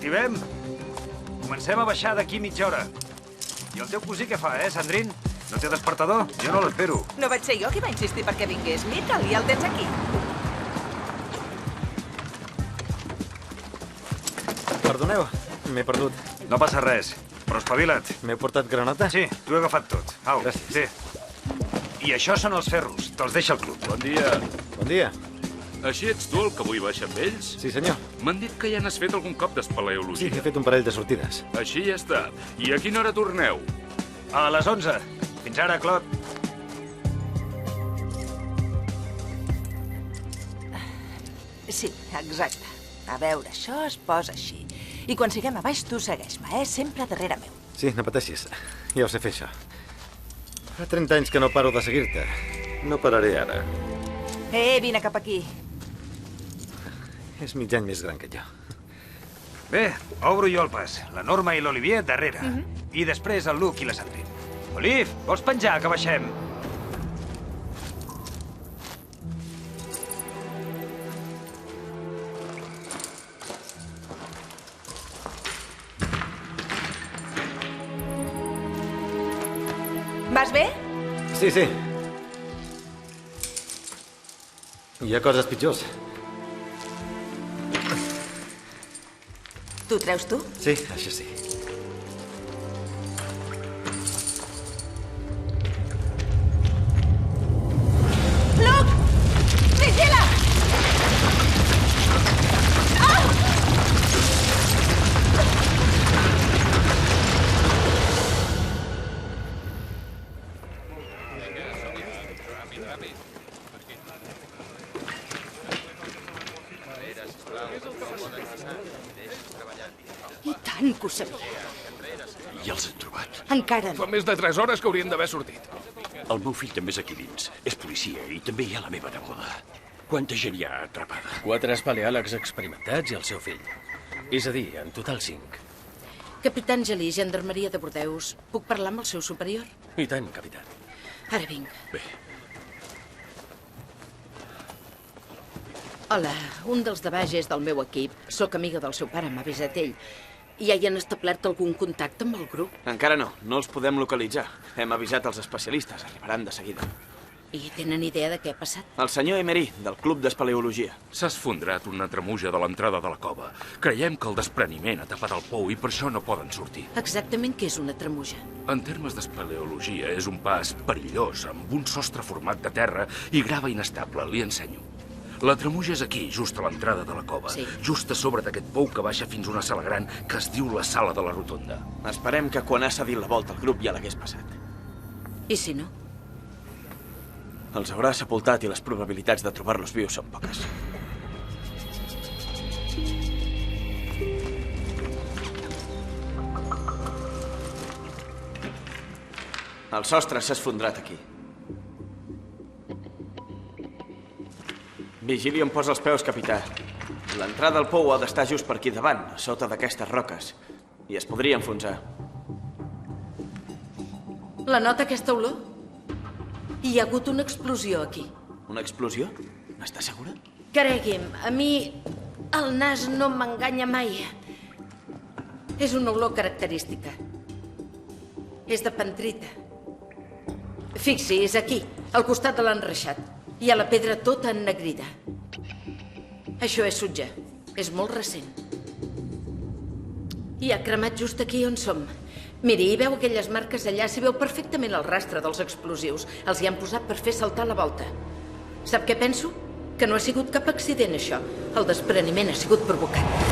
Activem. Comencem a baixar d'aquí mitja hora. I el teu cosí què fa, Sandrine? No té despertador? Jo no l'espero. No vaig ser jo qui va insistir perquè vingués. Mira'l, ja el tens aquí. Perdoneu, m'he perdut. No passa res, però espavila't. M'heu portat granota? Sí, t'ho he agafat tot. Au, gràcies. Sí. I això són els ferros. Te'ls deixa el club. Bon dia. Bon dia. Així ets tu el que vull baixar amb ells? Sí, senyor. M'han dit que ja n'has fet algun cop Sí, d'espeleologia. he fet un parell de sortides. Així ja està. I a quina hora torneu? A les 11. Fins ara, Clot. Sí, exacte. A veure, això es posa així. I quan siguem a baix, tu segueix-me, Sempre darrere meu. Sí, no pateixis. Ja ho sé fer, això. Fa 30 anys que no paro de seguir-te. No pararé ara. Vine cap aquí. És mig any més gran que jo. Bé, obro jo el pas. La Norma i l'Olivier darrere. I després el Luke i la Sandrine. Oliv, vols penjar, que baixem? Vas bé? Sí, sí. Hi ha coses pitjors. Tu treus tu? Sí, això sí. Luke! Vigila! I tant que ho sabia. I els hem trobat. Encara no. Fa més de 3 hores que haurien d'haver sortit. El meu fill també és aquí dins. És policia i també hi ha la meva neboda. Quanta gent hi ha atrapada? 4 espeleòlegs experimentats i el seu fill. És a dir, en total 5. Capità Angelí, Gendarmeria de Bordeus. Puc parlar amb el seu superior? I tant, capità. Ara vinc. Bé, Hola, un dels de baix és del meu equip. Soc amiga del seu pare, m'ha avisat ell. Ja hi han establert algun contacte amb el grup? Encara no. No els podem localitzar. Hem avisat els especialistes. Arribaran de seguida. I tenen idea de què ha passat? El senyor Emery, del Club d'Espeleologia. S'ha esfondrat una tremuja de l'entrada de la cova. Creiem que el despreniment ha tapat el pou i per això no poden sortir. Exactament què és una tremuja? En termes d'espeleologia, és un pas perillós, amb un sostre format de terra i grava inestable. Li ensenyo. La tremuja és aquí, just a l'entrada de la cova. Sí. Just a sobre d'aquest pou que baixa fins a una sala gran que es diu la Sala de la Rotonda. Esperem que quan ha cedit la volta al grup ja l'hagués passat. I si no? Els haurà sepultat i les probabilitats de trobar-los vius són poques. El sostre s'ha esfondrat aquí. Vigili on posa els peus, capità. L'entrada al pou ha d'estar just per aquí davant, a sota d'aquestes roques. I es podria enfonsar. La nota aquesta olor? Hi ha hagut una explosió aquí. Una explosió? N'està segura? Cregui'm, a mi el nas no m'enganya mai. És una olor característica. És de pentrita. Fixi, és aquí, al costat de l'enreixat. Hi ha la pedra tota ennegrida. Això és sutge. És molt recent. I ha cremat just aquí on som. Miri, hi veu aquelles marques allà? S'hi veu perfectament el rastre dels explosius. Els hi han posat per fer saltar la volta. Sap què penso? Que no ha sigut cap accident, això. El despreniment ha sigut provocat.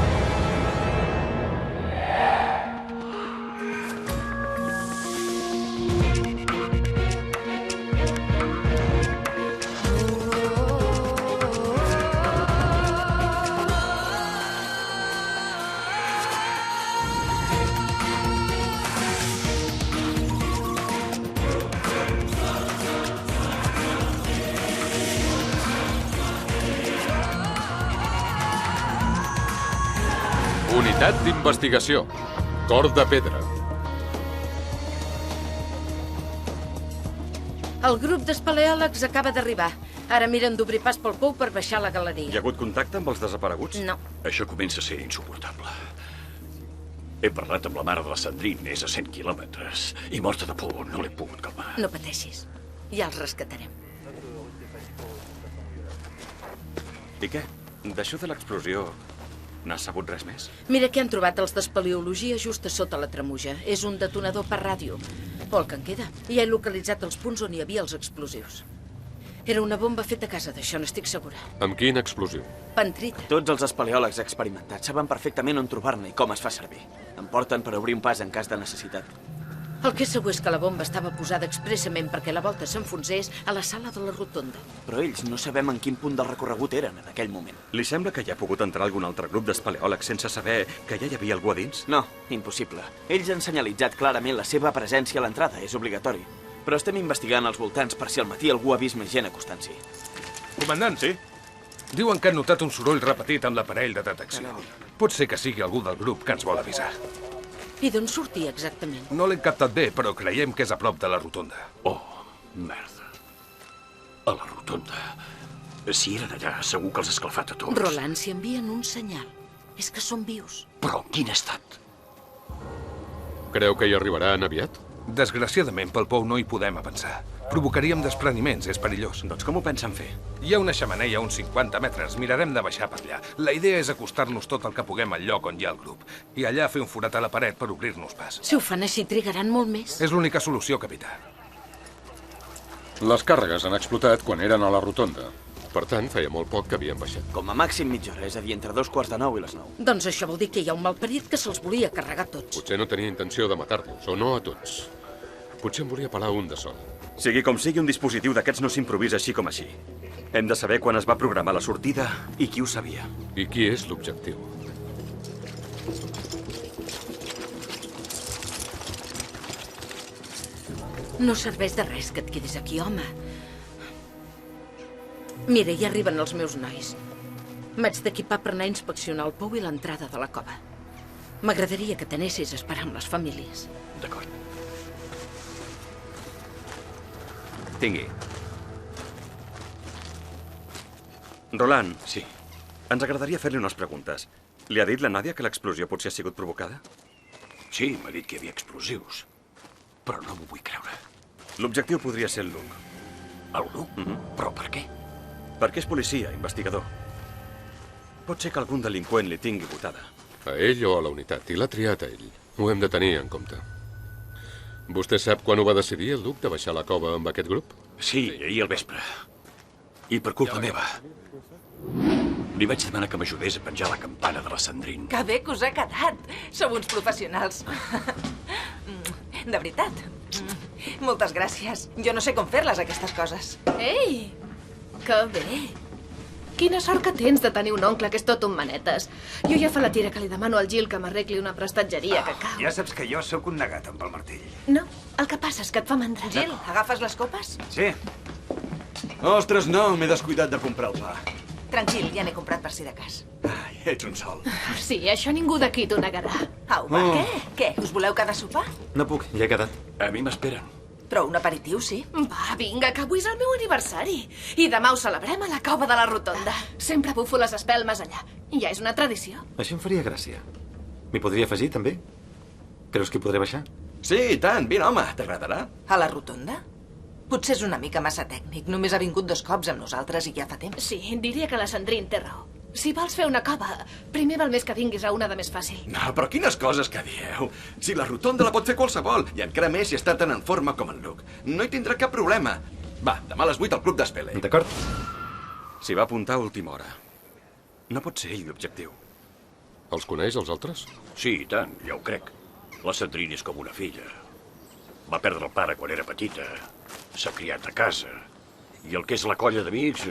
Unitat d'investigació. Cor de pedra. El grup d'espeleòlegs acaba d'arribar. Ara miren d'obrir pas pel pou per baixar la galeria. hi ha hagut contacte amb els desapareguts? No. Això comença a ser insuportable. He parlat amb la mare de la Sandrine, és a 100 quilòmetres. I morta de por, no l'he pogut calmar. No pateixis. Ja els rescatarem. I què? D'això de l'explosió, n'has sabut res més? Mira que han trobat els d'espeleologia just a sota la tremuja. És un detonador per ràdio. O el que en queda. I he localitzat els punts on hi havia els explosius. Era una bomba feta a casa, d'això n'estic segura. Amb quin explosiu? Pentrita. Tots els espeleòlegs experimentats saben perfectament on trobar-ne i com es fa servir. Em porten per obrir un pas en cas de necessitat. El que és segur és que la bomba estava posada expressament perquè la volta s'enfonsés a la sala de la rotonda. Però ells no sabem en quin punt del recorregut eren en aquell moment. Li sembla que hi ha pogut entrar algun altre grup d'espeleòlegs sense saber que ja hi havia algú a dins? No, impossible. Ells han senyalitzat clarament la seva presència a l'entrada, és obligatori. Però estem investigant als voltants per si al matí algú ha vist més gent acostant-s'hi. Comandant, sí? Diuen que han notat un soroll repetit amb l'aparell de detecció. Pot ser que sigui algú del grup que ens vol avisar. I d'on sortia exactament? No l'hem captat bé, però creiem que és a prop de la rotonda. Oh, merda. A la rotonda. Si eren allà, segur que els ha esclafat a tots. Roland, si envien un senyal, és que són vius. Però en quin estat? Creu que hi arribaran aviat? Desgraciadament, pel pou no hi podem avançar. Provocaríem despreniments, és perillós. Doncs com ho pensen fer? Hi ha una xemeneia a uns 50 metres. Mirarem de baixar per allà. La idea és acostar-nos tot el que puguem al lloc on hi ha el grup. I allà fer un forat a la paret per obrir-nos pas. Si ho fan així, trigaran molt més. És l'única solució, capità. Les càrregues han explotat quan eren a la rotonda. Per tant, feia molt poc que havien baixat. Com a màxim mitja hora, és a dir, entre 2:45 i les 9. Doncs això vol dir que hi ha un malparit que se'ls volia carregar tots. Potser no tenia intenció de matar-los, o no a tots. Potser en volia pelar un de sol. Sigui com sigui, un dispositiu d'aquests no s'improvisa així com així. Hem de saber quan es va programar la sortida i qui ho sabia. I qui és l'objectiu? No serveix de res que et quedis aquí, home. Mira, hi arriben els meus nois. M'haig d'equipar per anar a inspeccionar el pou i l'entrada de la cova. M'agradaria que t'anessis a esperar amb les famílies. D'acord. Tingui. Roland. Sí. Ens agradaria fer-li unes preguntes. Li ha dit la Nàdia que l'explosió potser ha sigut provocada? Sí, m'ha dit que hi havia explosius. Però no m'ho vull creure. L'objectiu podria ser el Luke. El Luke? Però per què? Perquè és policia, investigador. Pot ser que algun delinqüent li tingui votada. A ell o a la unitat, i l'ha triat a ell. Ho hem de tenir en compte. Vostè sap quan ho va decidir, el Luke, de baixar a la cova amb aquest grup? Sí, ahir al vespre. I per culpa meva. Li vaig demanar que m'ajudés a penjar la campana de la Sandrine. Que bé que us ha quedat. Sou uns professionals. De veritat. Moltes gràcies. Jo no sé com fer-les, aquestes coses. Ei, que bé. Quina sort que tens de tenir un oncle que és tot un manetes. Jo ja fa la tira que li demano al Gil que m'arregli una prestatgeria que cau. Ja saps que jo sóc un negat amb el martell. No, el que passa és que et fa mandra. Gil, agafes les copes? Sí. Ostres, no, m'he descuidat de comprar el pa. Tranquil, ja n'he comprat per si de cas. Ai, ets un sol. Sí, això ningú d'aquí t'ho negarà. Au, va, què? Us voleu quedar a sopar? No puc, ja he quedat. A mi m'esperen. Però un aperitiu, sí. Va, vinga, que avui és el meu aniversari. I demà ho celebrem a la cova de la rotonda. Sempre bufo les espelmes allà. Ja és una tradició. Això em faria gràcia. M'hi podria afegir, també? Creus que hi podré baixar? Sí, i tant. Vine, home, t'agradarà. A la rotonda? Potser és una mica massa tècnic. Només ha vingut 2 cops amb nosaltres i ja fa temps. Sí, diria que la Sandrine té raó. Si vols fer una cova, primer val més que vinguis a una de més fàcil. No, però quines coses que dieu. Si la rotonda la pot fer qualsevol, i encara més si està tan en forma com en Luke. No hi tindrà cap problema. Va, demà a les 8 al club d'Espele. D'acord. S'hi va apuntar a última hora. No pot ser ell l'objectiu. Els coneix, els altres? Sí, i tant, ja ho crec. La Sandrine és com una filla. Va perdre el pare quan era petita. S'ha criat a casa. I el que és la colla d'amics...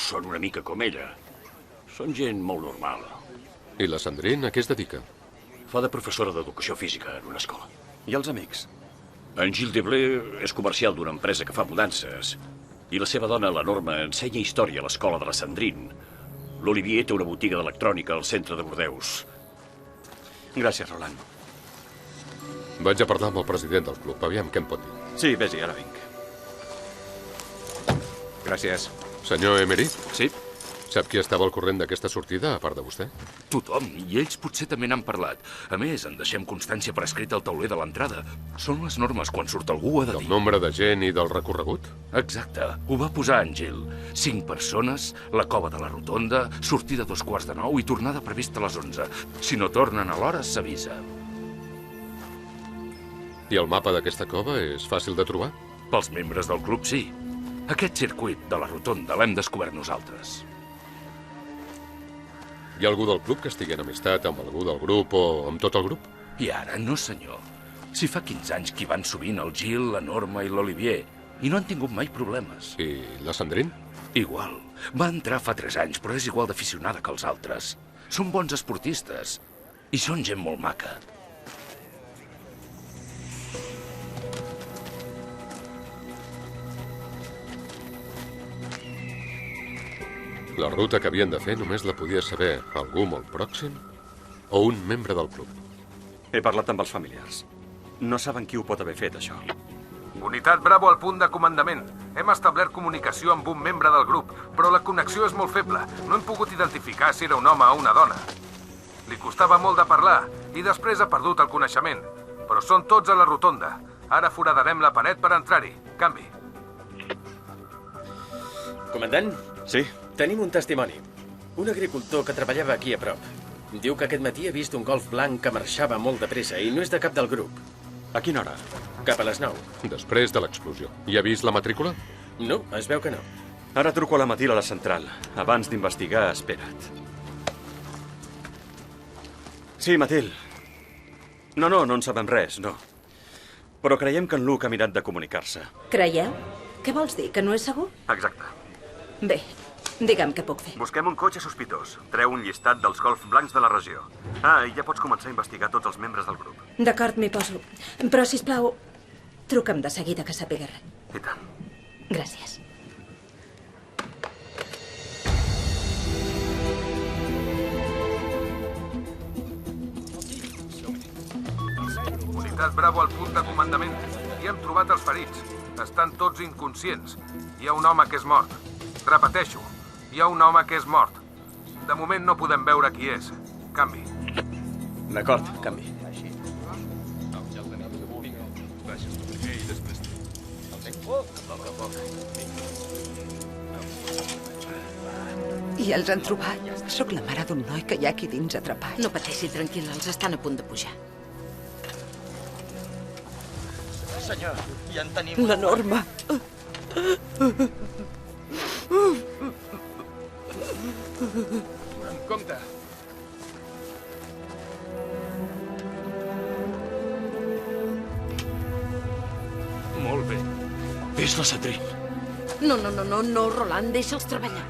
són una mica com ella. Són gent molt normal. I la Sandrine a què es dedica? Fa de professora d'educació física en una escola. I els amics? En Gil Deblé és comercial d'una empresa que fa mudances. I la seva dona, la Norma, ensenya història a l'escola de la Sandrine. L'Olivier té una botiga d'electrònica al centre de Bordeus. Gràcies, Roland. Vaig a parlar amb el president del club. Aviam què em pot dir. Sí, vés-hi, ara vinc. Gràcies. Senyor Emery? Sí? Sap qui estava al corrent d'aquesta sortida, a part de vostè? Tothom, i ells potser també n'han parlat. A més, en deixem constància per escrit al tauler de l'entrada. Són les normes, quan surt algú ha de dir. Del nombre de gent i del recorregut? Exacte. Ho va posar en Gil. 5 persones, la cova de la rotonda, sortida a 8:45 i tornada prevista a les 11. Si no tornen a l'hora, s'avisa. I el mapa d'aquesta cova és fàcil de trobar? Pels membres del club, sí. Aquest circuit de la rotonda l'hem descobert nosaltres. Hi ha algú del club que estigui en amistat amb algú del grup o amb tot el grup? I ara no, senyor. Si fa 15 anys que hi van sovint el Gil, la Norma i l'Olivier, i no han tingut mai problemes. I la Sandrine? Igual. Va entrar fa 3 anys, però és igual d'aficionada que els altres. Són bons esportistes i són gent molt maca. La ruta que havien de fer només la podia saber algú molt pròxim o un membre del club. He parlat amb els familiars. No saben qui ho pot haver fet, això. Unitat Bravo al punt de comandament. Hem establert comunicació amb un membre del grup, però la connexió és molt feble. No hem pogut identificar si era un home o una dona. Li costava molt de parlar i després ha perdut el coneixement. Però són tots a la rotonda. Ara foradarem la paret per entrar-hi. Canvi. Comandant? Sí? Tenim un testimoni. Un agricultor que treballava aquí a prop. Diu que aquest matí ha vist un Golf blanc que marxava molt de pressa i no és de cap del grup. A quina hora? Cap a les 9. Després de l'explosió. I ha vist la matrícula? No, es veu que no. Ara truco a la Matil a la central. Abans d'investigar, espera't. Sí, Matil. No en sabem res, no. Però creiem que en Luke ha mirat de comunicar-se. Creieu? Què vols dir, que no és segur? Exacte. Bé, digue'm què puc fer. Busquem un cotxe sospitós. Treu un llistat dels golf blancs de la regió. I ja pots començar a investigar tots els membres del grup. D'acord, m'hi poso. Però, sisplau, truca'm de seguida que sàpiga res. I tant. Gràcies. Unitat Bravo al punt de comandament. I hem trobat els ferits. Estan tots inconscients. Hi ha un home que és mort. Repeteixo, hi ha un home que és mort. De moment no podem veure qui és. Canvi. D'acord, canvi. I els han trobat. Sóc la mare d'un noi que hi ha aquí dins atrapat. No pateixi, tranquil·la, els estan a punt de pujar. Senyor, ja en tenim... La Norma. Amb compte. Molt bé. És la Sandrine. No, Roland, deixa'ls treballar.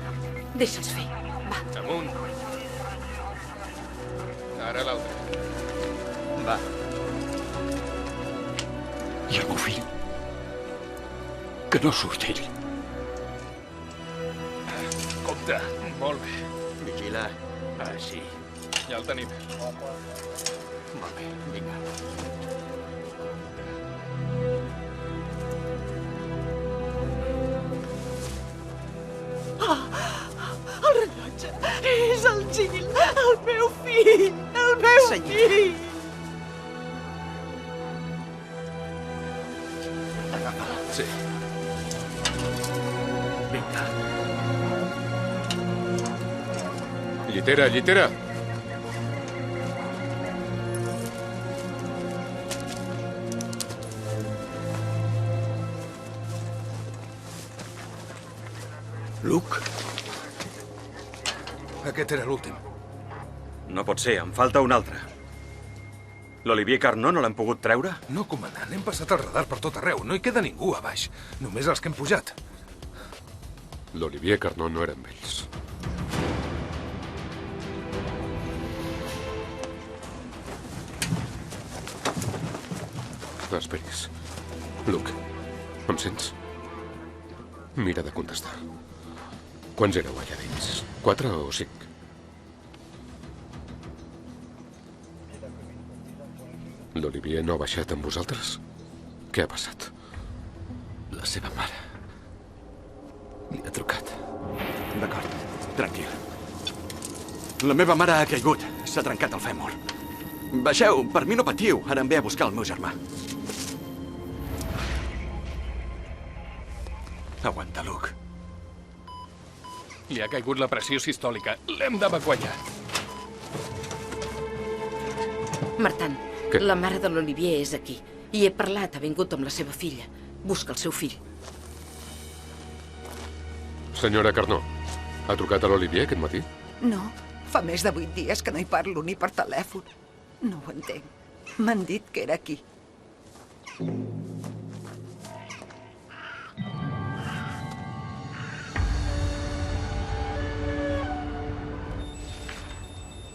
Deixa'ls fer. Va. Amunt. Ara l'altre. Va. I el meu fill? Que no surt ell. Compte. Molt bé. Vigila. Així. Ja el tenim. Molt bé, vinga. El rellotge. És el Gil, el meu fill, el meu fill. Agafa-la. Sí. Vinga. Llitera, llitera! Luke? Aquest era l'últim. No pot ser, em falta un altre. L'Olivier Carnot no l'han pogut treure? No, comandant, hem passat el radar per tot arreu. No hi queda ningú a baix. Només els que hem pujat. L'Olivier Carnot no era amb ells. Esperis. Luke, em sents? Mira de contestar. Quants éreu allà dins? 4 o 5? L'Olivier no ha baixat amb vosaltres? Què ha passat? La seva mare li ha trucat. D'acord. Tranquil. La meva mare ha caigut. S'ha trencat el fèmur. Baixeu, per mi no patiu. Ara em ve a buscar el meu germà. Aguanta, Luke. Li ha caigut la pressió sistòlica. L'hem d'evacuar ja. Martin, la mare de l'Olivier és aquí. I he parlat, ha vingut amb la seva filla. Busca el seu fill. Senyora Carnot, ha trucat a l'Olivier aquest matí? No, fa més de 8 dies que no hi parlo ni per telèfon. No ho entenc. M'han dit que era aquí.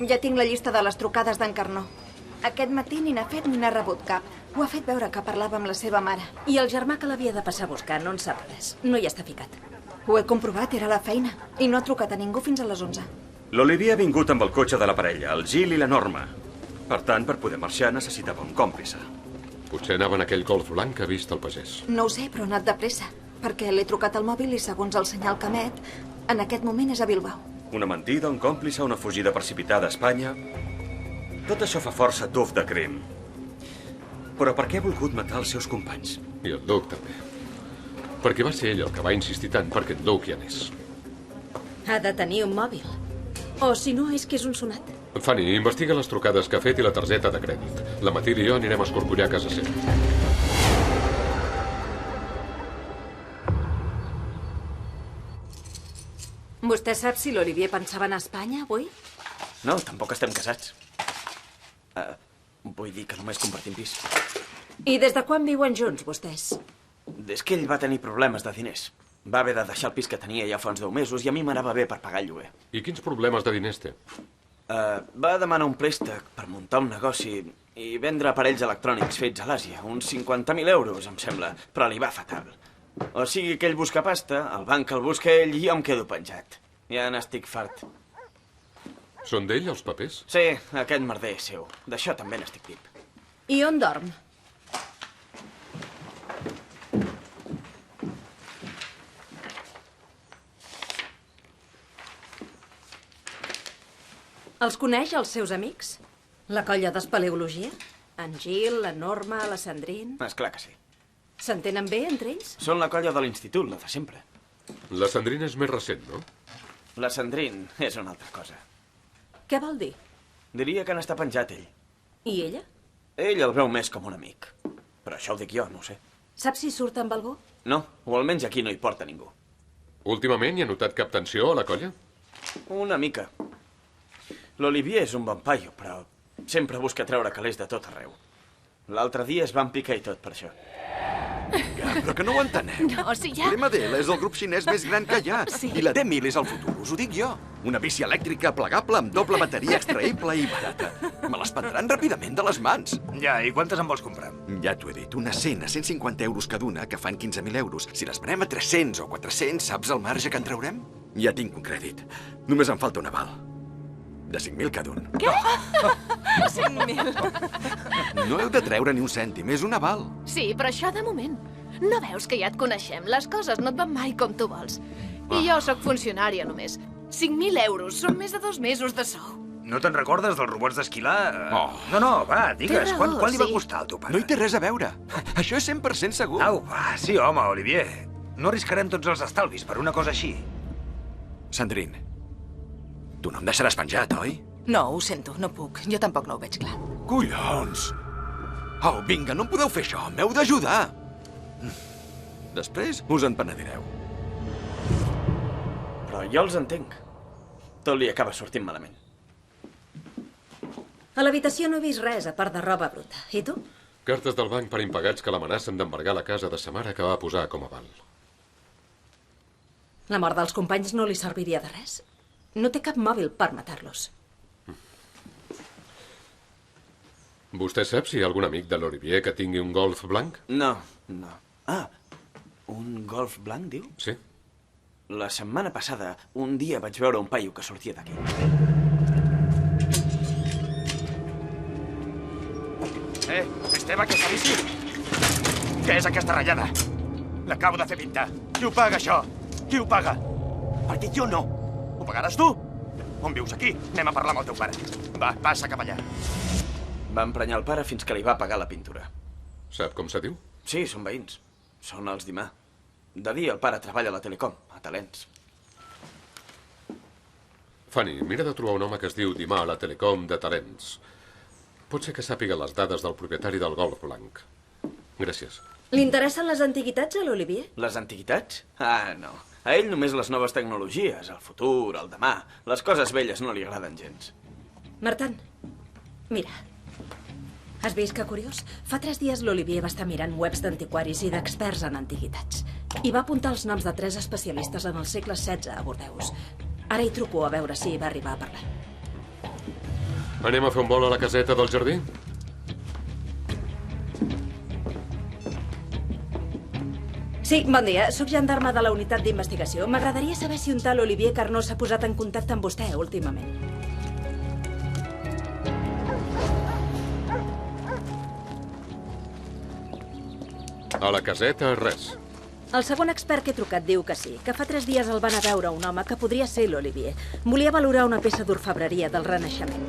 Ja tinc la llista de les trucades d'en Carnot. Aquest matí ni n'ha fet ni n'ha rebut cap. Ho ha fet veure que parlava amb la seva mare. I el germà que l'havia de passar a buscar no en sap res. No hi està ficat. Ho he comprovat, era a la feina. I no ha trucat a ningú fins a les 11. L'Olivier ha vingut amb el cotxe de la parella, el Gil i la Norma. Per tant, per poder marxar necessitava un còmplice. Potser anava en aquell golf blanc que ha vist el pagès. No ho sé, però ha anat de pressa. Perquè l'he trucat al mòbil i, segons el senyal que emet, en aquest moment és a Bilbao. Una mentida, un còmplice, una fugida precipitada a Espanya... Tot això fa força tuf de crim. Però per què ha volgut matar els seus companys? I el Duc, també. Perquè va ser ell el que va insistir tant perquè el Duc hi anés. Ha de tenir un mòbil. O, si no, és que és un sonat. Fanny, investiga les trucades que ha fet i la targeta de crèdit. La Matilde i jo anirem a escorcollar a casa seva. Vostè sap si l'Olivier pensava anar a Espanya avui? No, tampoc estem casats. Vull dir que només compartim pis. I des de quan viuen junts, vostès? Des que ell va tenir problemes de diners. Va haver de deixar el pis que tenia ja fa uns 10 mesos i a mi m'anava bé per pagar el lloguer. I quins problemes de diners té? Va demanar un préstec per muntar un negoci i vendre aparells electrònics fets a l'Àsia. Uns 50.000 euros, em sembla, però li va fatal. O sigui que ell busca pasta, el banc el busca ell i jo em quedo penjat. Ja n'estic fart. Són d'ell, els papers? Sí, aquest merder és seu. D'això també n'estic tip. I on dorm? Els coneix, els seus amics? La colla d'espeleologia? En Gil, la Norma, la Sandrine... Esclar que sí. S'entenen bé entre ells? Són la colla de l'institut, la de sempre. La Sandrine és més recent, no? La Sandrine és una altra cosa. Què vol dir? Diria que n'està penjat ell. I ella? Ell el veu més com un amic. Però això ho dic jo, no ho sé. Sap si surt amb algú? No, o almenys aquí no hi porta ningú. Últimament hi ha notat cap tensió a la colla? Una mica. L'Olivier és un bon paio, però sempre busca treure calés de tot arreu. L'altre dia es van picar i tot per això. Però que no ho enteneu. No, si ja... L'M-DL és el grup xinès més gran que hi ha. Sí. I la D-1000 és el futur, us ho dic jo. Una bici elèctrica plegable amb doble bateria extraïble i barata. Me les prendran ràpidament de les mans. Ja, i quantes en vols comprar? Ja t'ho he dit, unes 100 a 150 euros cada una, que fan 15.000 euros. Si les venem a 300 o 400, saps el marge que en traurem? Ja tinc un crèdit. Només em falta un aval. De 5.000 cada un. Què? 5.000? No heu de treure ni un cèntim, és un aval. Sí, però això de moment. No veus que ja et coneixem? Les coses no et van mai com tu vols. I jo sóc funcionària només. 5.000 euros, són més de 2 mesos de sou. No te'n recordes dels robots d'esquilar? Oh. No, va, digues, Té raó, quan li va sí. costar al teu pare? No hi té res a veure. Això és 100% segur. Au, va, sí, home, Olivier. No arriscarem tots els estalvis per una cosa així. Sandrine, tu no em deixaràs penjat, oi? No, ho sento, no puc. Jo tampoc no ho veig clar. Collons! Au, vinga, no em podeu fer això. M'heu d'ajudar. Després us en penedireu. Però jo els entenc. Tot li acaba sortint malament. A l'habitació no he vist res, a part de roba bruta. I tu? Cartes del banc per impagats que l'amenacen d'embargar la casa de sa mare que va posar com a aval. La mort dels companys no li serviria de res. No té cap mòbil per matar-los. Vostè sap si hi ha algun amic de l'Olivier que tingui un golf blanc? No. Ah, un golf blanc, diu? Sí. La setmana passada, un dia vaig veure un paio que sortia d'aquí. Esteve, aquesta bici? Què és aquesta ratllada? L'acabo de fer pintar. Qui ho paga, això? Qui ho paga? Perquè jo no. Ho pagaràs tu? On vius, aquí? Anem a parlar amb el teu pare. Va, passa cap allà. Va emprenyar el pare fins que li va pagar la pintura. Sap com se diu? Sí, són veïns. Són els d'Imà. De dia el pare treballa a la Telecom, a Talents. Fanny, mira de trobar un home que es diu Dimà a la Telecom de Talents. Pot ser que sàpiga les dades del propietari del golf blanc. Gràcies. Li interessen les antiguitats a l'Olivier? Les antiguitats? Ah, no. A ell només les noves tecnologies, el futur, el demà. Les coses velles no li agraden gens. Martin, mira. Has vist que curiós? Fa 3 dies l'Olivier va estar mirant webs d'antiquaris i d'experts en antiguitats. I va apuntar els noms de 3 especialistes en el segle XVI a Bordeus. Ara hi truco a veure si va arribar a parlar. Anem a fer un vol a la caseta del jardí? Sí, bon dia. Soc gendarme de la unitat d'investigació. M'agradaria saber si un tal Olivier Carnot s'ha posat en contacte amb vostè últimament. A la caseta, res. El segon expert que he trucat diu que sí, que fa 3 dies el van a veure un home que podria ser l'Olivier. Volia valorar una peça d'orfebreria del Renaixement.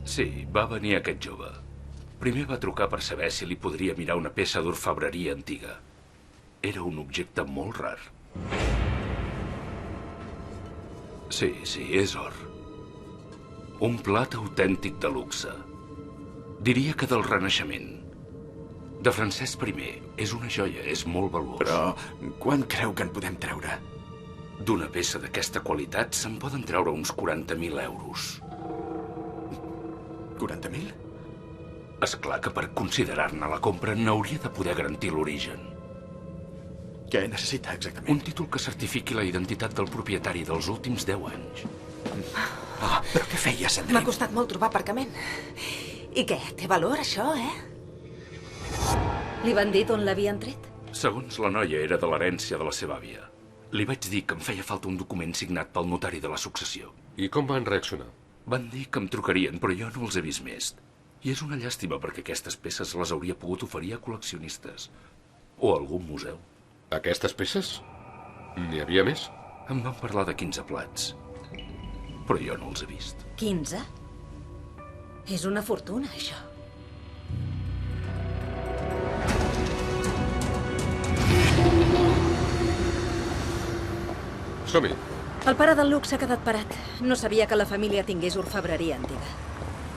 Sí, va venir aquest jove. Primer va trucar per saber si li podria mirar una peça d'orfebreria antiga. Era un objecte molt rar. Sí, és or. Un plat autèntic de luxe. Diria que del Renaixement. De Francesc I. És una joia, és molt valuós. Però quan creu que en podem treure? D'una peça d'aquesta qualitat se'n poden treure uns 40.000 euros. 40.000? És clar que per considerar-ne la compra n'hauria de poder garantir l'origen. Què necessita exactament? Un títol que certifiqui la identitat del propietari dels últims 10 anys. Però què feia, Sandrine? M'ha costat molt trobar aparcament. I què? Té valor, això, Li van dir d'on l'havien tret? Segons la noia, era de l'herència de la seva àvia. Li vaig dir que em feia falta un document signat pel notari de la successió. I com van reaccionar? Van dir que em trucarien, però jo no els he vist més. I és una llàstima, perquè aquestes peces les hauria pogut oferir a col·leccionistes. O a algun museu. Aquestes peces? N'hi havia més? Em van parlar de 15 plats. Però jo no els he vist. 15? És una fortuna, això. Som-hi. El pare del Luc s'ha quedat parat. No sabia que la família tingués orfebreria antiga.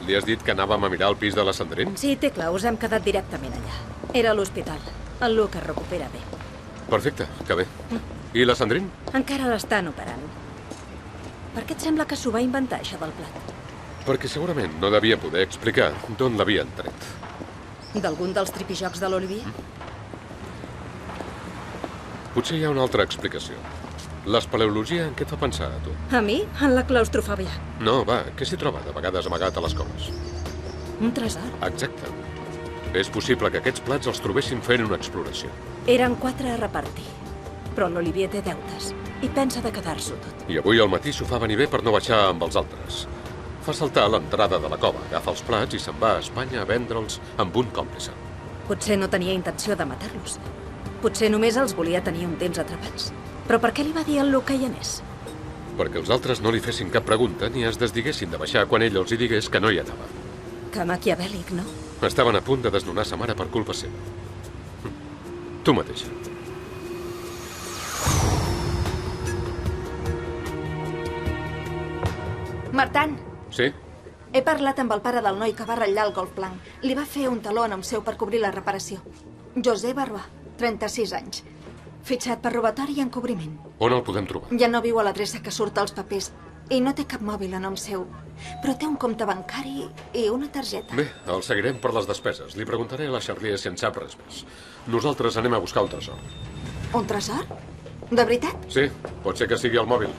Li has dit que anàvem a mirar el pis de la Sandrine? Sí, té clar, us hem quedat directament allà. Era a l'hospital. El Luc es recupera bé. Perfecte, que bé. I la Sandrine? Encara l'estan operant. Per què et sembla que s'ho va inventar, això del plat? Perquè segurament no devia poder explicar d'on l'havien tret. D'algun dels tripijocs de l'Olivier? Potser hi ha una altra explicació. L'espeleologia en què et fa pensar, a tu? A mi? En la claustrofòbia. No, va, què s'hi troba de vegades amagat a les coves? Un tresor. Exacte. És possible que aquests plats els trobessin fent una exploració. Eren 4 a repartir. Però l'Olivier té deutes i pensa de quedar-s'ho tot. I avui al matí s'ho fa venir bé per no baixar amb els altres. Fa saltar a l'entrada de la cova, agafa els plats i se'n va a Espanya a vendre'ls amb un còmplice. Potser no tenia intenció de matar-los. Potser només els volia tenir un temps atrapats. Però per què li va dir al Luc que hi anés? Perquè els altres no li fessin cap pregunta ni es desdiguessin de baixar quan ell els hi digués que no hi anava. Que maquiavèlic, no? Estaven a punt de desnonar sa mare per culpa seva. Tu mateixa. Martin, Sí? he parlat amb el pare del noi que va ratllar el golf blanc. Li va fer un taló a nom seu per cobrir la reparació. José Barrois, 36 anys. Fitxat per robatori i encobriment. On el podem trobar? Ja no viu a l'adreça que surt als papers i no té cap mòbil a nom seu, però té un compte bancari i una targeta. Bé, el seguirem per les despeses. Li preguntaré a la Charlier si en sap res més. Nosaltres anem a buscar un tresor. Un tresor? De veritat? Sí, pot ser que sigui el mòbil.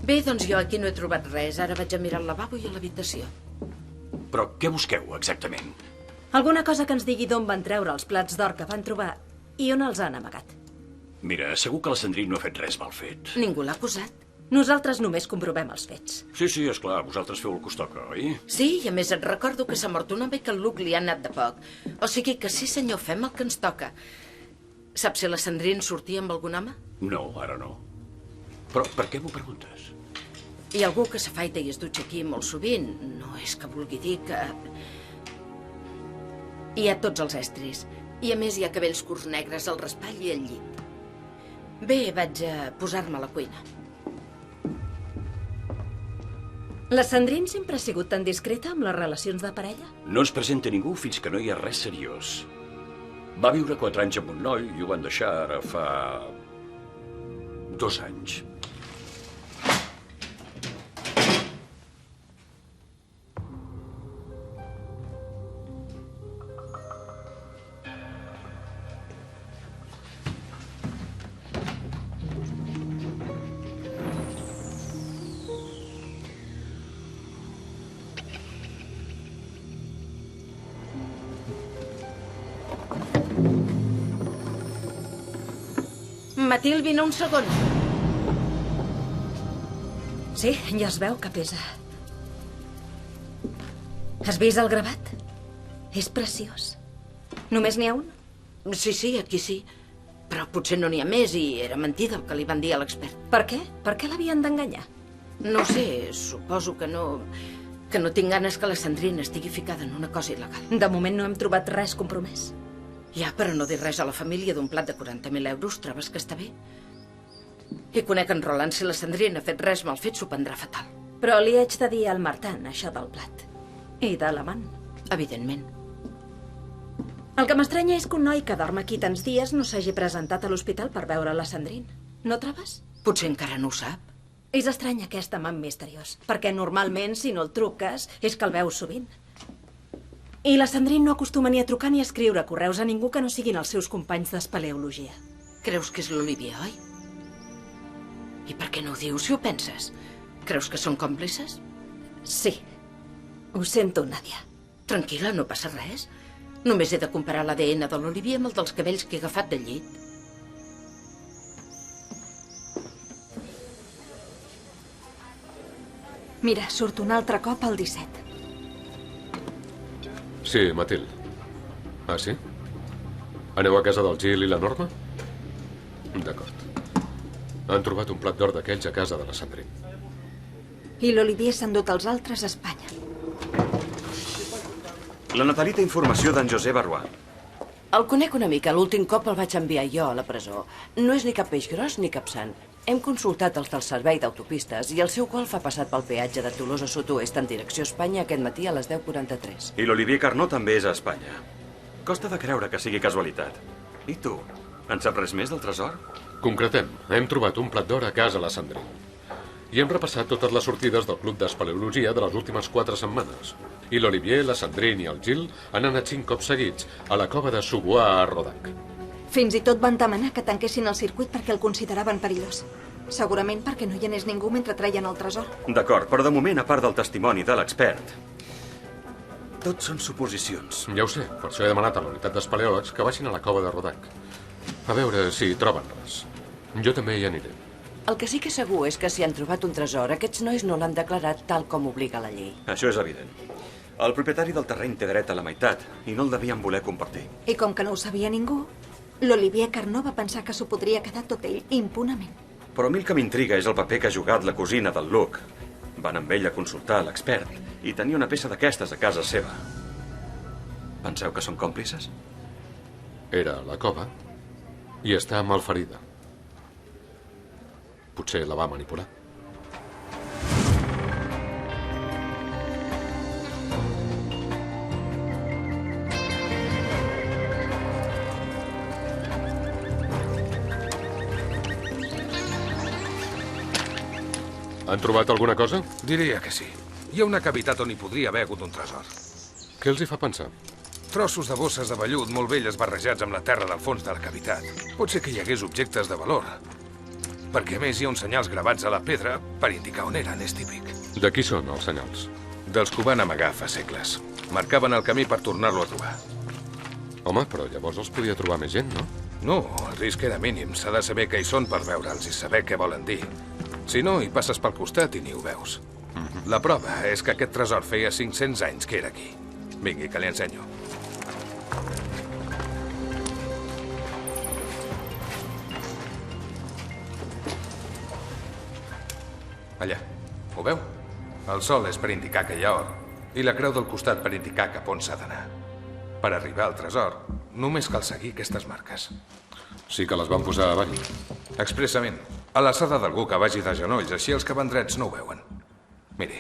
Bé, doncs jo aquí no he trobat res. Ara vaig a mirar al lavabo i a l'habitació. Però què busqueu, exactament? Alguna cosa que ens digui d'on van treure els plats d'or que van trobar I on els han amagat? Mira, segur que la Sandrine no ha fet res mal fet. Ningú l'ha acusat. Nosaltres només comprovem els fets. Sí, esclar, vosaltres feu el que us toca, oi? Sí, i a més et recordo que s'ha mort un home i que el Luke li ha anat de poc. O sigui que sí, senyor, fem el que ens toca. Saps si la Sandrine sortia amb algun home? No, ara no. Però per què m'ho preguntes? Hi ha algú que s'afaita i es dutxa aquí molt sovint. No és que vulgui dir que... Hi ha tots els estris. I a més hi ha cabells curts negres al raspall i al llit. Bé, vaig a posar-me a la cuina. La Sandrine sempre ha sigut tan discreta amb les relacions de parella? No ens presenta ningú fins que no hi ha res seriós. Va viure 4 anys amb un noi i ho van deixar ara fa... 2 anys. Matil, vine un segon. Sí, ja es veu que pesa. Has vist el gravat? És preciós. Només n'hi ha un? Sí, aquí sí. Però potser no n'hi ha més i era mentida el que li van dir a l'expert. Per què? Per què l'havien d'enganyar? No ho sé, suposo que no... Que no tinc ganes que la Sandrine estigui ficada en una cosa il·legal. De moment no hem trobat res compromès. Ja, però no dir res a la família d'un plat de 40.000 euros, trobes que està bé? I conec en Roland, si la Sandrine ha fet res mal fet, s'ho prendrà fatal. Però li haig de dir al Martin, això del plat. I de l'amant. Evidentment. El que m'estranya és que un noi que dorm aquí tants dies no s'hagi presentat a l'hospital per veure la Sandrine. No trobes? Potser encara no ho sap. És estrany aquest amant misteriós, perquè normalment, si no el truques, és que el veus sovint. I la Sandrine no acostuma ni a trucar ni a escriure correus a ningú que no siguin els seus companys d'espeleologia. Creus que és l'Olivier, oi? I per què no ho dius si ho penses? Creus que són còmplices? Sí. Ho sento, Nadia. Tranquil·la, no passa res. Només he de comparar l'ADN de l'Olivier amb el dels cabells que he agafat del llit. Mira, surt un altre cop al 17. Sí, Matil. Ah, sí? Aneu a casa del Gil i la Norma? D'acord. Han trobat un plat d'or d'aquells a casa de la Sandrine. I l'Olivier s'ha endut els altres a Espanya. La Nathalie té informació d'en José Barrois. El conec una mica. L'últim cop el vaig enviar jo a la presó. No és ni cap peix gros ni cap sant. Hem consultat els del servei d'autopistes i el seu Golf ha passat pel peatge de Tolosa sud-oest en direcció a Espanya aquest matí a les 10:43. I l'Olivier Carnot també és a Espanya. Costa de creure que sigui casualitat. I tu? En saps res més del tresor? Concretem. Hem trobat un plat d'or a casa la Sandrine. I hem repassat totes les sortides del Club d'Espeleologia de les últimes 4 setmanes. I l'Olivier, la Sandrine i el Gil han anat 5 cops seguits a la cova de Subois a Rodac. Fins i tot van demanar que tanquessin el circuit perquè el consideraven perillós. Segurament perquè no hi anés ningú mentre treien el tresor. D'acord, però de moment, a part del testimoni de l'expert, tot són suposicions. Ja ho sé, per això he demanat a la unitat d'espeleòlegs que vagin a la cova de Rodac. A veure si troben res. Jo també hi aniré. El que sí que és segur és que si han trobat un tresor, aquests nois no l'han declarat tal com obliga la llei. Això és evident. El propietari del terreny té dret a la meitat i no el devien voler compartir. I com que no ho sabia ningú, l'Olivier Carnot va pensar que s'ho podria quedar tot ell impunament. Però a mi el que m'intriga és el paper que ha jugat la cosina del Luke. Van amb ell a consultar l'expert i tenia una peça d'aquestes a casa seva. Penseu que són còmplices? Era a la cova i està malferida. Potser la va manipular. Han trobat alguna cosa? Diria que sí. Hi ha una cavitat on hi podria haver hagut un tresor. Què els hi fa pensar? Trossos de bosses de vellut molt velles barrejats amb la terra del fons de la cavitat. Pot ser que hi hagués objectes de valor. Perquè a més hi ha uns senyals gravats a la pedra per indicar on eren, és típic. De qui són els senyals? Dels que ho van amagar fa segles. Marcaven el camí per tornar-lo a trobar. Home, però llavors els podia trobar més gent, no? No, el risc era mínim. S'ha de saber què hi són per veure'ls i saber què volen dir. Si no, hi passes pel costat i ni ho veus. La prova és que aquest tresor feia 500 anys que era aquí. Vingui, que li ensenyo. Allà. Ho veu? El sol és per indicar que hi ha or i la creu del costat per indicar cap on s'ha d'anar. Per arribar al tresor, només cal seguir aquestes marques. Sí que les van posar avall. Expressament. A l'alçada d'algú que vagi de genolls, així els que van drets no ho veuen. Miri,